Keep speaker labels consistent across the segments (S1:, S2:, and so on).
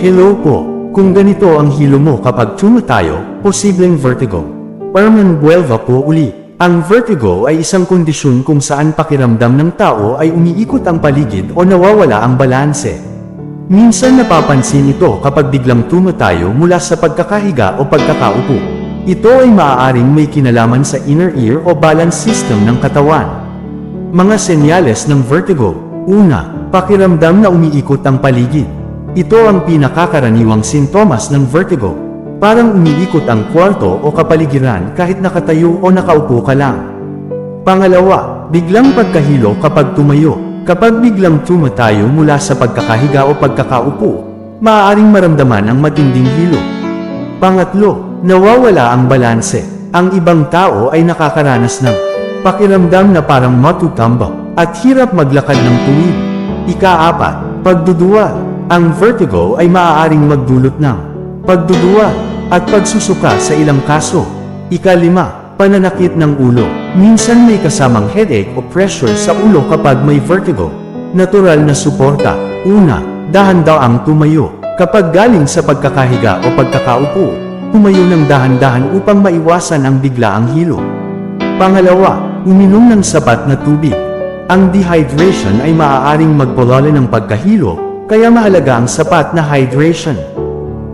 S1: Hello po, kung ganito ang hilo mo kapag tumatayo, posibleng vertigo. Herman Buelva po uli. Ang vertigo ay isang kondisyon kung saan pakiramdam ng tao ay umiikot ang paligid o nawawala ang balanse. Minsan napapansin ito kapag biglang tumatayo mula sa pagkakahiga o pagkakaupo. Ito ay maaaring may kinalaman sa inner ear o balance system ng katawan. Mga senyales ng vertigo. Una, pakiramdam na umiikot ang paligid. Ito ang pinakakaraniwang sintomas ng vertigo. Parang umiikot ang kwarto o kapaligiran kahit nakatayo o nakaupo ka lang. Pangalawa, biglang pagkahilo kapag tumayo. Kapag biglang tumatayo mula sa pagkakahiga o pagkakaupo, maaaring maramdaman ang matinding hilo. Pangatlo, nawawala ang balanse. Ang ibang tao ay nakakaranas ng pakiramdam na parang matutambak at hirap maglakad ng tuwid. Ika-apat, pagduduwal. Ang vertigo ay maaaring magdulot ng pagduduwal at pagsusuka sa ilang kaso. Ika-lima, pananakit ng ulo. Minsan may kasamang headache o pressure sa ulo kapag may vertigo. Natural na suporta. Una, dahan-daang tumayo. Kapag galing sa pagkakahiga o pagkakaupo, tumayo ng dahan-dahan upang maiwasan ang biglaang hilo. Pangalawa, uminom ng sapat na tubig. Ang dehydration ay maaaring magpulala ng pagkahilo, kaya mahalaga ang sapat na hydration.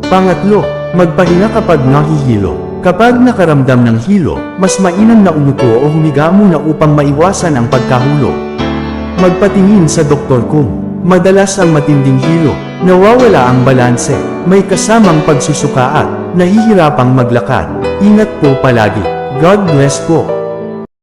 S1: Pangatlo, magpahinga kapag nahihilo. Kapag nakaramdam ng hilo, mas mainam na umupo o humiga muna upang maiwasan ang pagkahulog. Magpatingin sa doktor kung madalas ang matinding hilo, nawawala ang balanse, may kasamang pagsusuka at nahihirapang maglakad. Ingat po palagi. God bless po.